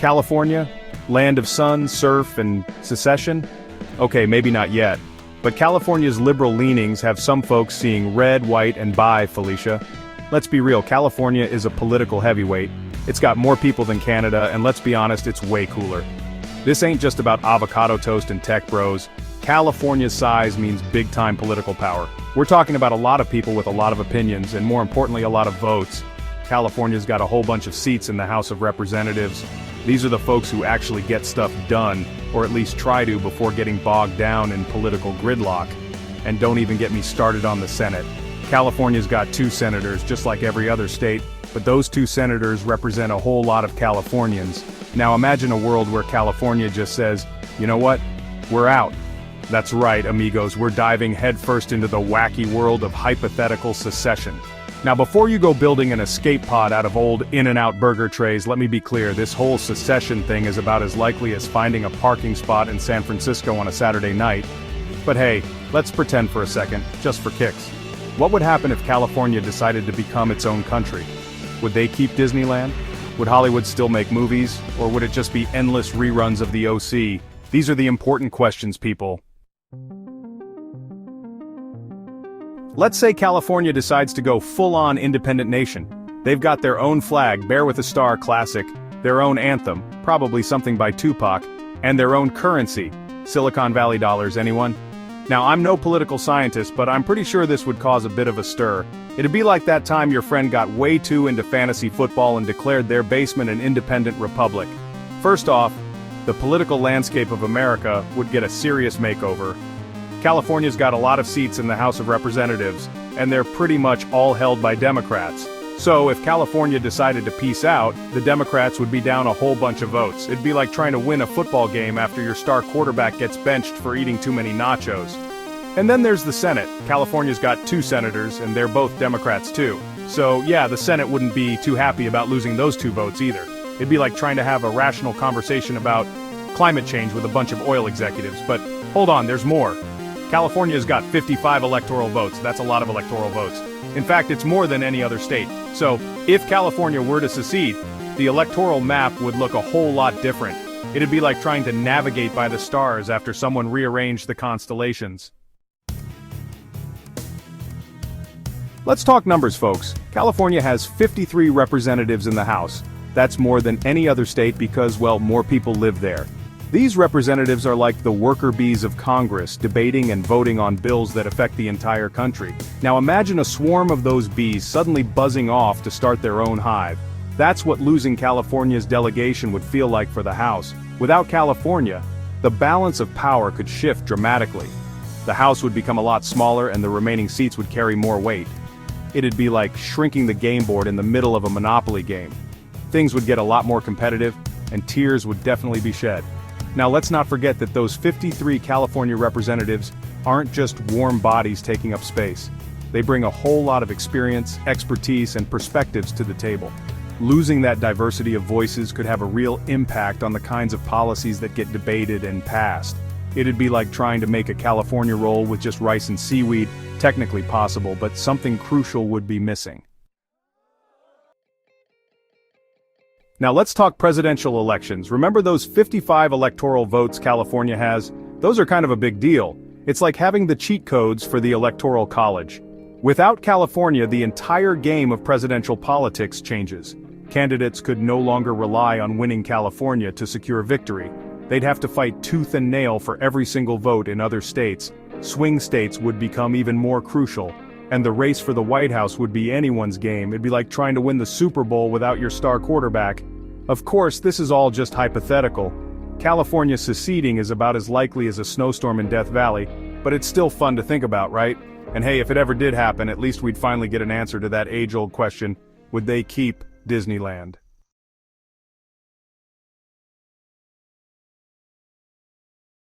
California? Land of sun, surf, and secession? Okay, maybe not yet. But California's liberal leanings have some folks seeing red, white, and bi, Felicia. Let's be real, California is a political heavyweight. It's got more people than Canada, and let's be honest, it's way cooler. This ain't just about avocado toast and tech bros. California's size means big-time political power. We're talking about a lot of people with a lot of opinions, and more importantly, a lot of votes. California's got a whole bunch of seats in the House of Representatives. These are the folks who actually get stuff done, or at least try to before getting bogged down in political gridlock. And don't even get me started on the Senate. California's got 2 senators, just like every other state, but those 2 senators represent a whole lot of Californians. Now imagine a world where California just says, you know what? We're out. That's right, amigos, we're diving headfirst into the wacky world of hypothetical secession. Now before you go building an escape pod out of old In-N-Out burger trays, let me be clear, this whole secession thing is about as likely as finding a parking spot in San Francisco on a Saturday night. But hey, let's pretend for a second, just for kicks. What would happen if California decided to become its own country? Would they keep Disneyland? Would Hollywood still make movies? Or would it just be endless reruns of the OC? These are the important questions, people. Let's say California decides to go full-on independent nation. They've got their own flag, Bear with a Star classic, their own anthem, probably something by Tupac, and their own currency, Silicon Valley dollars, anyone? Now I'm no political scientist, but I'm pretty sure this would cause a bit of a stir. It'd be like that time your friend got way too into fantasy football and declared their basement an independent republic. First off, the political landscape of America would get a serious makeover. California's got a lot of seats in the House of Representatives, and they're pretty much all held by Democrats. So if California decided to peace out, the Democrats would be down a whole bunch of votes. It'd be like trying to win a football game after your star quarterback gets benched for eating too many nachos. And then there's the Senate. California's got 2 senators, and they're both Democrats too. So yeah, the Senate wouldn't be too happy about losing those 2 votes either. It'd be like trying to have a rational conversation about climate change with a bunch of oil executives. But hold on, there's more. California's got 55 electoral votes. That's a lot of electoral votes. In fact, it's more than any other state. So, if California were to secede, the electoral map would look a whole lot different. It'd be like trying to navigate by the stars after someone rearranged the constellations. Let's talk numbers, folks. California has 53 representatives in the House. That's more than any other state because, well, more people live there. These representatives are like the worker bees of Congress, debating and voting on bills that affect the entire country. Now imagine a swarm of those bees suddenly buzzing off to start their own hive. That's what losing California's delegation would feel like for the House. Without California, the balance of power could shift dramatically. The House would become a lot smaller and the remaining seats would carry more weight. It'd be like shrinking the game board in the middle of a Monopoly game. Things would get a lot more competitive, and tears would definitely be shed. Now let's not forget that those 53 California representatives aren't just warm bodies taking up space. They bring a whole lot of experience, expertise, and perspectives to the table. Losing that diversity of voices could have a real impact on the kinds of policies that get debated and passed. It'd be like trying to make a California roll with just rice and seaweed, technically possible, but something crucial would be missing. Now let's talk presidential elections. Remember those 55 electoral votes California has? Those are kind of a big deal. It's like having the cheat codes for the Electoral College. Without California, the entire game of presidential politics changes. Candidates could no longer rely on winning California to secure victory. They'd have to fight tooth and nail for every single vote in other states. Swing states would become even more crucial. And the race for the White House would be anyone's game. It'd be like trying to win the Super Bowl without your star quarterback. Of course, this is all just hypothetical. California seceding is about as likely as a snowstorm in Death Valley, but it's still fun to think about, right? And hey, if it ever did happen, at least we'd finally get an answer to that age-old question, would they keep Disneyland?